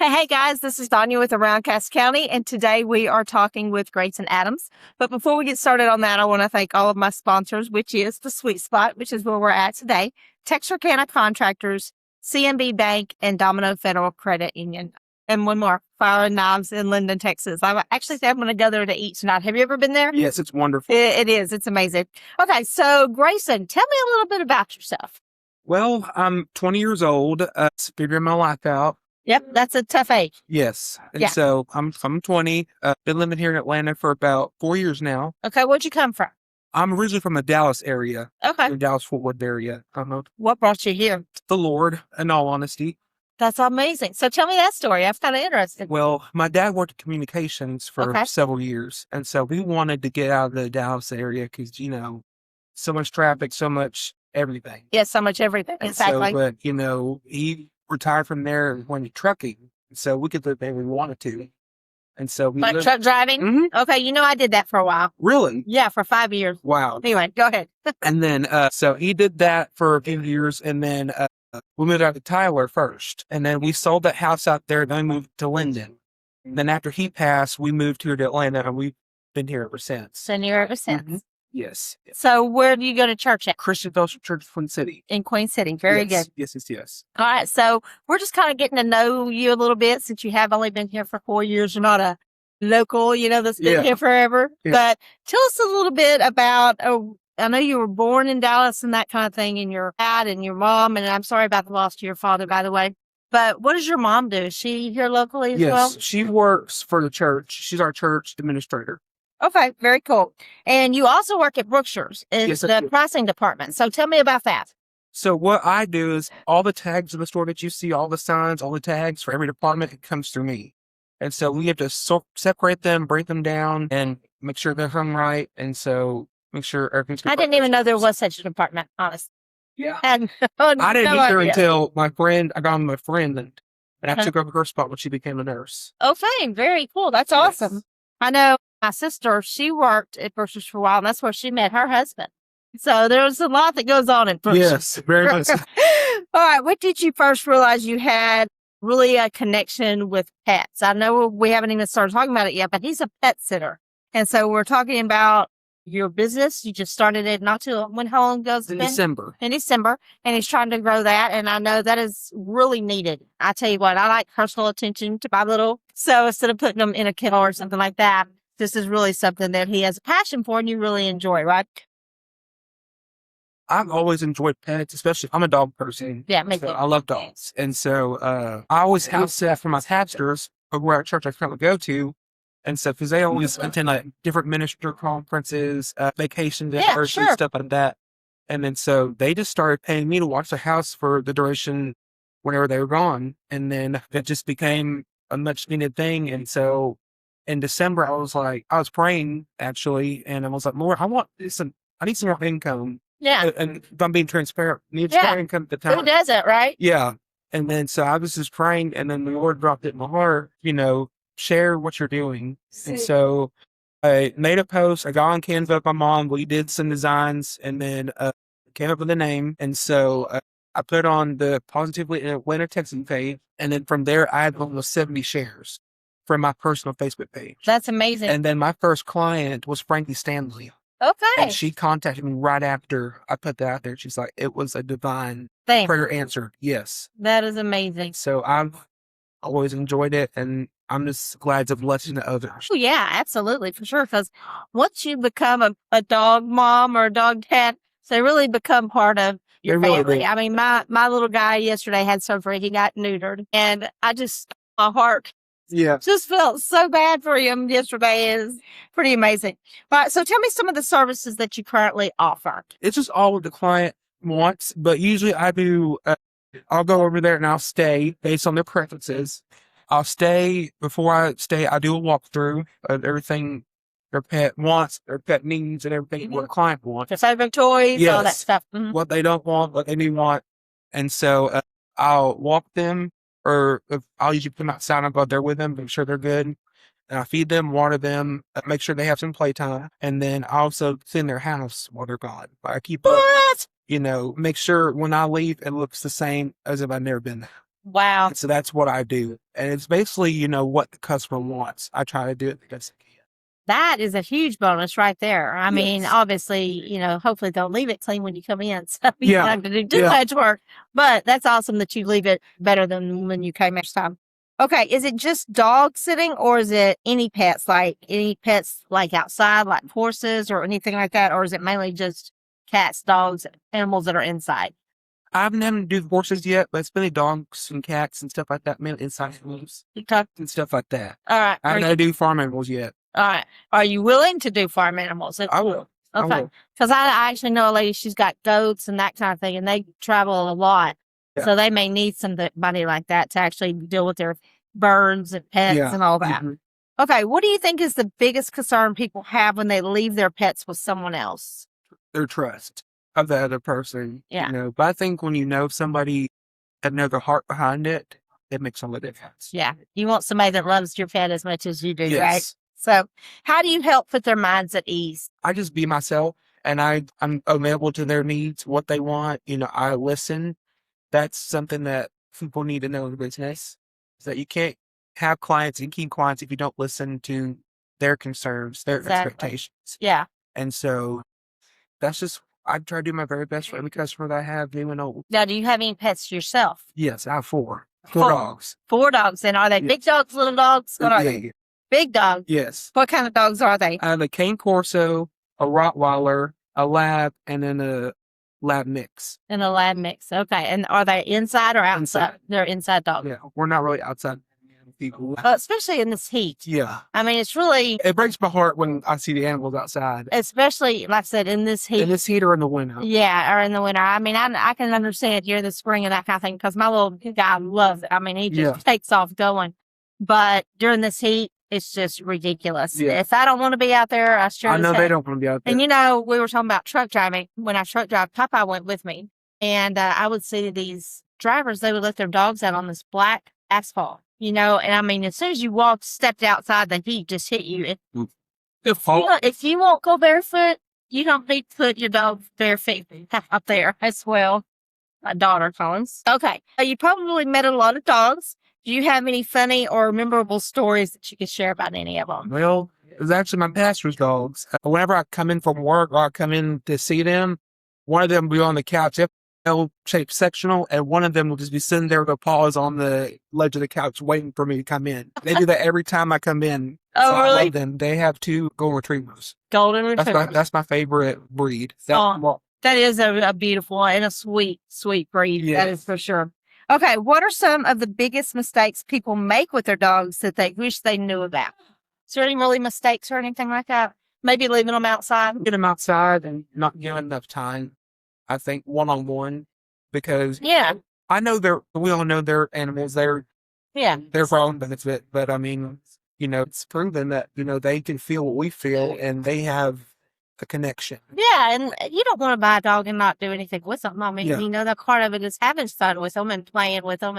Hey guys, this is Danya with Around Cass County, and today we are talking with Grayson Adams. But before we get started on that, I want to thank all of my sponsors, which is The Sweet Spot, which is where we're at today, Texarkana Contractors, CMB Bank, and Domino Federal Credit Union. And one more, Fire and Knives in Linden, Texas. I actually think I'm going to go there to eat tonight. Have you ever been there? Yes, it's wonderful. It is. It's amazing. Okay, so Grayson, tell me a little bit about yourself. Well, I'm 20 years old, figuring my life out. Yep, that's a tough age. Yes. And Yeah. so I'm 20, been living here in Atlanta for about 4 years now. Okay, where'd you come from? I'm originally from the Dallas area, Okay. the Dallas-Fort Worth area. What brought you here? The Lord, in all honesty. That's amazing. So tell me that story. I'm kind of interested. Well, my dad worked in communications for Okay. several years. And so we wanted to get out of the Dallas area because, so much traffic, so much everything. Yeah, so much everything. And Exactly. so, but, he retired from there and went to trucking. So we could live there we wanted to. And so we Like lived. truck driving? Mhm. Okay, I did that for a while. Really? Yeah, for 5 years. Wow. Anyway, go ahead. And then, so he did that for a few years. And then we moved out to Tyler first. And then we sold that house out there. Then we moved to Linden. And then after he passed, we moved here to Atlanta and we've been here ever since. So you're ever since. Mhm. Yes. So where do you go to church at? Christian Fellowship Church, Twin City. In Queen City. Very Yes, good. Yes. All right, so we're just kind of getting to know you a little bit since you have only been here for 4 years. You're not a local, that's been Yeah. here forever. Yeah. But tell us a little bit about, I know you were born in Dallas and that kind of thing, and your dad and your mom, and I'm sorry about the loss to your father, by the way. But what does your mom do? Is she here locally as well? Yes, she works for the church. She's our church administrator. Okay, very cool. And you also work at Brookshire's in Yes, I the do. pricing department. So tell me about that. So what I do is all the tags in the store that you see, all the signs, all the tags for every department, it comes through me. And so we have to separate them, break them down, and make sure they're hung right. And so make sure everything's good. I didn't even know there was such a department, honestly. Yeah. I didn't I didn't either idea. until I got on my friend and I Uh-huh. took over her spot when she became a nurse. Okay, very cool. That's awesome. Yes. I know my sister, she worked at Brookshire's for a while, and that's where she met her husband. So there's a lot that goes on in Brookshire's. Yes, very much. So. All right, when did you first realize you had really a connection with pets? I know we haven't even started talking about it yet, but he's a pet sitter. And so we're talking about your business. You just started it not too long. How long ago has it In been? December. In December, and he's trying to grow that, and I know that is really needed. I tell you what, I like personal attention to my little, so instead of putting them in a kennel or something like that, this is really something that he has a passion for and you really enjoy, right? I've always enjoyed pets, especially I'm a dog person. Yeah, me So too. I love dogs. And so I always house sit for my pastors over at church I currently go to. And so, because they always attend like different minister conferences, vacations, Yeah, anniversaries, sure. stuff like that. And then so they just started paying me to watch the house for the duration whenever they were gone. And then it just became a much needed thing. And so in December, I was praying actually, and I was like, Lord, I need some more income. Yeah. And if I'm being transparent, need Yeah. some more income at the Who time. doesn't, right? Yeah. And then so I was just praying, and then the Lord dropped it in my heart, share what you're doing. And so I made a post. I got on Canva with my mom. We did some designs and then came up with a name. And so I put on the Positively Atlanta Texan page. And then from there, I had almost 70 shares from my personal Facebook page. That's amazing. And then my first client was Frankie Stanley. Okay. And she contacted me right after I put that out there. She's like, it was a divine Thanks. prayer answered. Yes. That is amazing. So I've always enjoyed it, and I'm just glad to blessing to others. Oh, yeah, absolutely, for sure. Because once you become a dog mom or a dog dad, they really become part of your They really family. do. I mean, my little guy yesterday had surgery. He got neutered. And my heart Yeah. just felt so bad for him yesterday. Is pretty amazing. All right, so tell me some of the services that you currently offer. It's just all what the client wants, but usually I do, I'll go over there and I'll stay based on their preferences. I'll stay, before I stay, I do a walkthrough of everything their pet wants, their pet needs, and everything what a client wants. Your favorite toys, all that Yes. stuff. Mhm. What they don't want, what they do want. And so I'll walk them, or if I'll usually put them outside and go out there with them, make sure they're good. And I feed them, water them, make sure they have some playtime. And then I also clean their house while they're gone. I keep up, What? make sure when I leave, it looks the same as if I've never been there. Wow. And so that's what I do. And it's basically, what the customer wants. I try to do it the best I can. That is a huge bonus right there. I mean, Yes. obviously, hopefully they'll leave it clean when you come in. So you Yeah. don't have to do too Yeah. much work. But that's awesome that you leave it better than when you came next time. Okay. Is it just dog sitting or is it any pets like outside, like horses or anything like that? Or is it mainly just cats, dogs, animals that are inside? I haven't had to do the horses yet, but it's mainly dogs and cats and stuff like that, mainly inside rooms Okay. and stuff like that. All right. I haven't had to do farm animals yet. All right. Are you willing to do farm animals? I will. I Okay. will. Because I actually know a lady, she's got goats and that kind of thing, and they travel a lot. Yeah. So they may need somebody like that to actually deal with their birds and pets Yeah. and all that. Mhm. Okay. What do you think is the biggest concern people have when they leave their pets with someone else? Their trust of the other person. Yeah. But I think when you know somebody and know the heart behind it, it makes all the difference. Yeah. You want somebody that loves your pet as much as you do, right? Yes. So how do you help put their minds at ease? I just be myself and I'm available to their needs, what they want. I listen. That's something that people need to know in business is that you can't have clients and keep clients if you don't listen to their concerns, their Exactly. expectations. Yeah. And so that's just, I try to do my very best for every customer that I have, new and old. Now, do you have any pets yourself? Yes, I have four Four. dogs. 4 dogs. And are they big dogs, little dogs? What are they? Yeah. Big dogs. Yes. What kind of dogs are they? I have a Cane Corso, a Rottweiler, a Lab, and then a Lab mix. And a lab mix. Okay. And are they inside or outside? Inside. They're inside dogs. Yeah, we're not really outside people. Especially in this heat. Yeah. I mean, it's really, It breaks my heart when I see the animals outside. especially, like I said, in this heat. In this heat or in the winter. Yeah, or in the winter. I mean, I can understand here in the spring and that kind of thing because my little guy loves it. I mean, he just takes off going. But during this heat, it's just ridiculous. Yeah. If I don't want to be out there, I sure I know as they heck- don't want to be out there. And we were talking about truck driving. When I truck drive, Popeye went with me. And I would see these drivers, they would let their dogs out on this black asphalt, and I mean, as soon as you stepped outside, the heat just hit you. If you won't go barefoot, you don't need to put your dog barefoot up there as well. My daughter, Collins. Okay. You probably met a lot of dogs. Do you have any funny or memorable stories that you could share about any of them? Well, it was actually my pastor's dogs. Whenever I come in from work or I come in to see them, one of them will be on the couch, L-shaped sectional, and one of them will just be sitting there with their paws on the ledge of the couch waiting for me to come in. They do that every time I come in. Oh, So really? I love them. They have 2 golden retrievers. Golden retriever. That's my favorite breed. That is a beautiful one and a sweet, sweet breed. Yes. That is for sure. Okay. What are some of the biggest mistakes people make with their dogs that they wish they knew about? Is there any really mistakes or anything like that? Maybe leaving them outside? Get them outside and not giving enough time. I think one-on-one because Yeah. I know we all know they're animals. They're for our own benefit, but I mean, it's proven that, they can feel what we feel and they have a connection. Yeah, and you don't want to buy a dog and not do anything with them. I mean, Yeah. that part of it is having fun with them and playing with them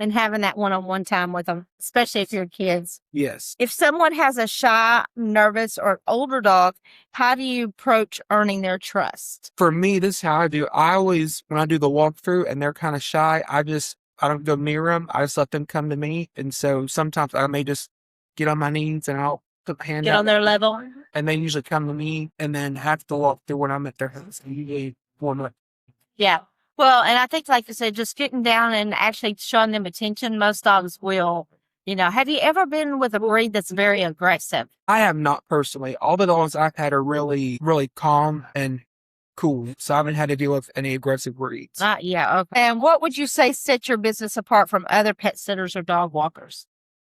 and having that one-on-one time with them, especially if you're kids. Yes. If someone has a shy, nervous, or older dog, how do you approach earning their trust? For me, this is how I do. I always, when I do the walkthrough and they're kind of shy, I don't go near them. I just let them come to me. And so sometimes I may just get on my knees and I'll put my hand Get out. on their level. And they usually come to me and then have to walk through when I'm at their house. And usually Yeah. Well, and I think, like I said, just getting down and actually showing them attention, most dogs will. Have you ever been with a breed that's very aggressive? I have not personally. All the dogs I've had are really, really calm and cool. So I haven't had to deal with any aggressive breeds. Yeah. Okay. And what would you say sets your business apart from other pet sitters or dog walkers?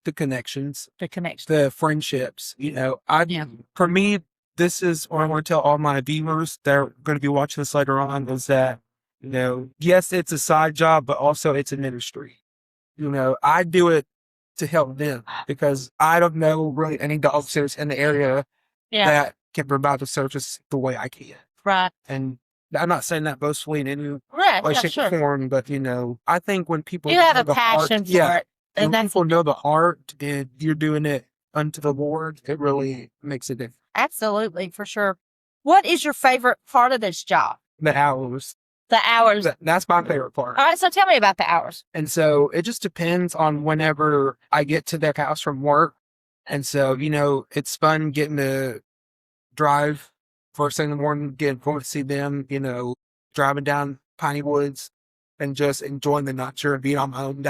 The connections, The connection. the friendships. For me, this is what I want to tell all my viewers that are going to be watching this later on is that, yes, it's a side job, but also it's a ministry. I do it to help them because I don't know really any dog sitters in the area that can provide the service the way I can. Right. And I'm not saying that boastfully in any way, Yeah, shape, sure. or form, but I think when people You have know a the passion heart, for it. when And that's people know the heart and you're doing it unto the Lord, it really makes a difference. absolutely for sure. What is your favorite part of this job? The hours. The hours. That's my favorite part. All right, so tell me about the hours. And so it just depends on whenever I get to their house from work. And so, it's fun getting to drive first thing in the morning, getting to see them, driving down Piney Woods and just enjoying the nature and being on my own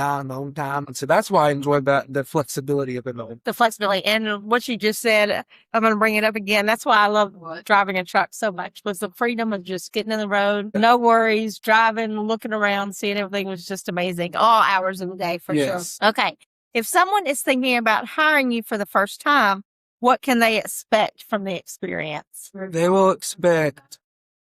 time. And so that's why I enjoy the flexibility of it all. The flexibility. And what you just said, I'm going to bring it up again. That's why I love driving a truck so much, was the freedom of just getting in the road, no worries, driving, looking around, seeing everything was just amazing. All hours of the day for sure. Okay. If someone is thinking about hiring you for the first time, what can they expect from the experience? They will expect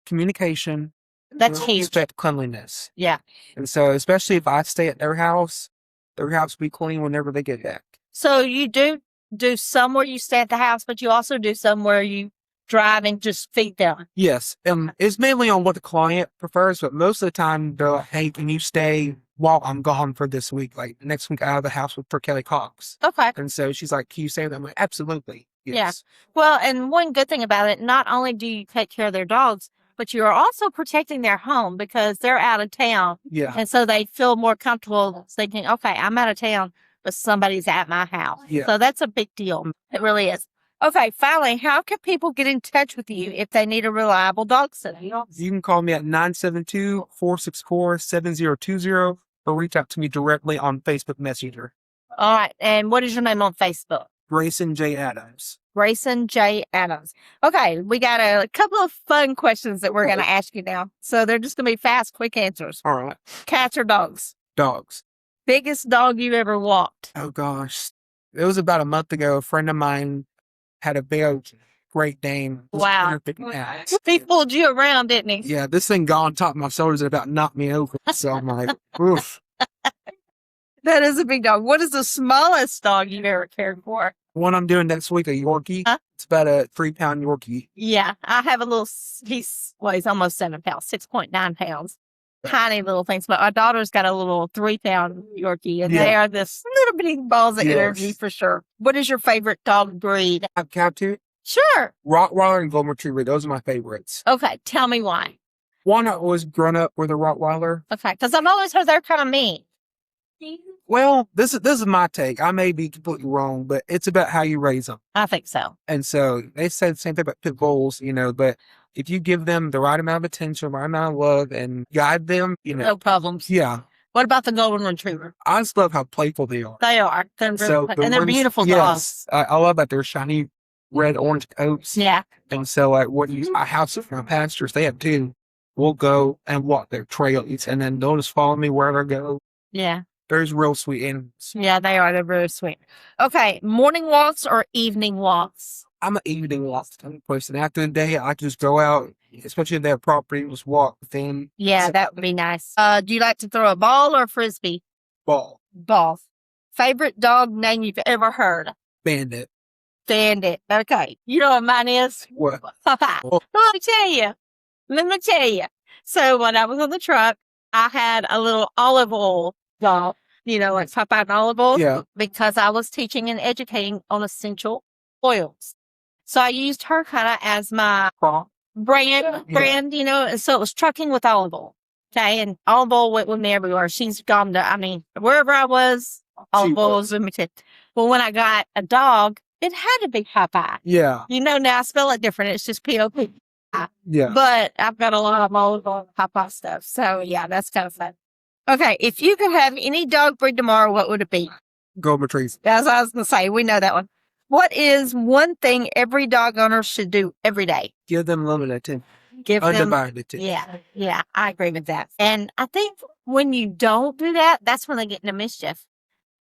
communication. That's They'll huge. expect cleanliness. Yeah. And so, especially if I stay at their house will be clean whenever they get back. So you do some where you stay at the house, but you also do some where you drive and just feed them. Yes. It's mainly on what the client prefers, but most of the time they're like, hey, can you stay while I'm gone for this week? Like next week I have the house for Kelly Cox. Okay. And so she's like, can you stay with them? I'm like, absolutely. Yes. Yeah. Well, and one good thing about it, not only do you take care of their dogs, but you are also protecting their home because they're out of town. Yeah. And so they feel more comfortable thinking, okay, I'm out of town, but somebody's at my house. Yeah. So that's a big deal. It really is. Okay, finally, how can people get in touch with you if they need a reliable dog sitter? You can call me at 972-464-7020 or reach out to me directly on Facebook Messenger. All right. And what is your name on Facebook? Grayson J. Adams. Grayson J. Adams. Okay, we got a couple of fun questions that we're going to ask you now. So they're just going to be fast, quick answers. All right. Cats or dogs? Dogs. Biggest dog you ever walked? Oh, gosh. It was about a month ago. A friend of mine had a big Great Dane. Wow. 150 pounds. He pulled you around, didn't he? Yeah, this thing got on top of my shoulders and about knocked me over. So I'm like, oof. That is a big dog. What is the smallest dog you've ever cared for? One I'm doing next week, a Yorkie. Huh? It's about a 3-pound Yorkie. Yeah, I have a little, he's almost 7 pounds, 6.9 pounds. Tiny little things. But our daughter's got a little 3-pound Yorkie, and they are this little bitty balls of energy for sure. What is your favorite dog breed? I've captured Sure. Rottweiler and Golden Retriever. Those are my favorites. Okay, tell me why. One, I was grown up with a Rottweiler. Okay, because I've always heard they're kind of mean. Well, this is my take. I may be completely wrong, but it's about how you raise them. I think so. And so they said the same thing about pit bulls, but if you give them the right amount of attention, right amount of love, and guide them, no problems. Yeah. What about the Golden Retriever? I just love how playful they are. They are. They're they're beautiful yes, dogs. I love that they're shiny red, orange coats. Yeah. And so like I have some from pastures, they have two. We'll go and walk their trails, and then they'll just follow me wherever I go. Yeah. There's real sweet animals. Yeah, they are. They're very sweet. Okay, morning walks or evening walks? I'm an evening walk person. After the day, I just go out, especially if they have property, just walk with them. Yeah, that would be nice. Do you like to throw a ball or a frisbee? Ball. Ball. Favorite dog name you've ever heard? Bandit. Bandit. Okay. You know what mine is? What? Let me tell you. So when I was on the truck, I had a little olive oil dog, like Popeye and olive oil. Yeah. Because I was teaching and educating on essential oils. So I used her kind of as my brand, and so it was trucking with olive oil. Okay. And olive oil went with me everywhere. She's gone to, wherever I was, olive oil was with me too. Well, when I got a dog, it had to be Popeye. Yeah. Now I spell it different. It's just P-O-P. Yeah. But I've got a lot of olive oil and Popeye stuff. So yeah, that's kind of fun. Okay. If you could have any dog breed tomorrow, what would it be? Golden Retriever. As I was going to say, we know that one. What is one thing every dog owner should do every day? Give them limited attention. Give them undivided attention. Yeah, I agree with that. And I think when you don't do that, that's when they get into mischief.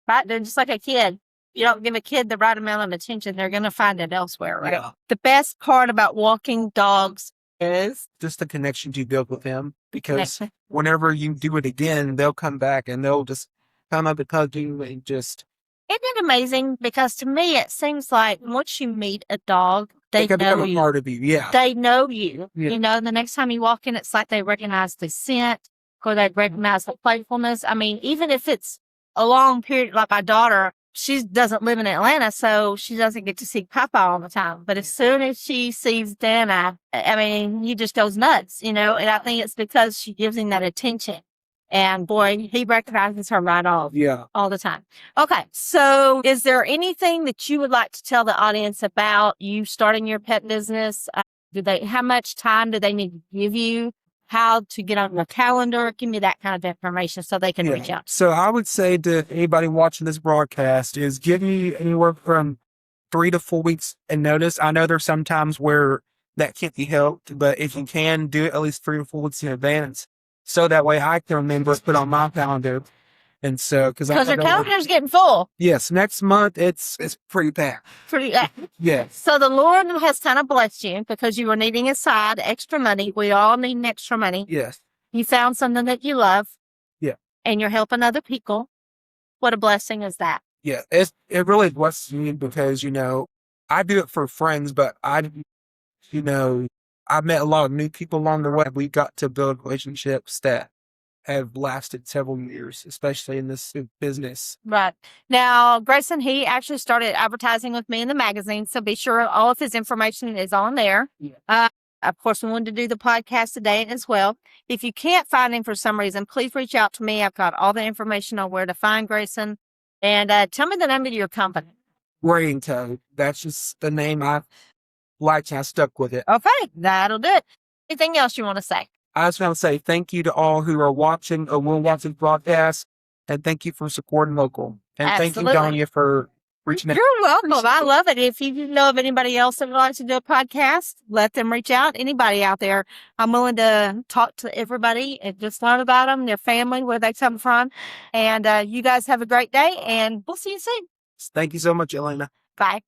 Right? They're just like a kid. You don't give a kid the right amount of attention, they're going to find it elsewhere, right? Yeah. The best part about walking dogs is just the connection you build with them, because whenever you do it again, they'll come back and they'll just come up and hug you and just. Isn't it amazing? Because to me, it seems like once you meet a dog, they can know become you. a part of you. Yeah. They know you. Yeah. The next time you walk in, it's like they recognize the scent or they recognize the playfulness. Even if it's a long period, like my daughter, she doesn't live in Atlanta, so she doesn't get to see Papa all the time. But as soon as she sees Dana, I mean, he just goes nuts, and I think it's because she gives him that attention. And boy, he recognizes her right off. Yeah. All the time. Okay. So is there anything that you would like to tell the audience about you starting your pet business? How much time do they need to give you? How to get on your calendar? Give me that kind of information so they can reach out. So I would say to anybody watching this broadcast is give me anywhere from 3 to 4 weeks in notice. I know there's some times where that can't be helped, but if you can do it at least 3 to 4 weeks in advance, so that way I can remember to put on my calendar. And so, because your calendar's getting full. Yes, next month it's pretty packed. Yes. So the Lord has kind of blessed you because you were needing a side extra money. We all need extra money. Yes. You found something that you love. Yeah. And you're helping other people. What a blessing is that? Yeah, it really blesses me because I do it for friends, but I met a lot of new people along the way. We got to build relationships that have lasted several years, especially in this business. Right. Now, Grayson, he actually started advertising with me in the magazine, so be sure all of his information is on there. Yeah. Of course, we wanted to do the podcast today as well. If you can't find him for some reason, please reach out to me. I've got all the information on where to find Grayson. And tell me the name of your company. Rain Toe. That's just the name I liked, and I stuck with it. Okay, that'll do it. Anything else you want to say? I just want to say thank you to all who are watching or will watch this broadcast, and thank you for supporting local. And Absolutely. Thank you, Donya, for reaching out. You're welcome. I love it. If you know of anybody else that would like to do a podcast, let them reach out. Anybody out there, I'm willing to talk to everybody and just learn about them, their family, where they come from. And you guys have a great day, and we'll see you soon. Thank you so much, Elena. Bye.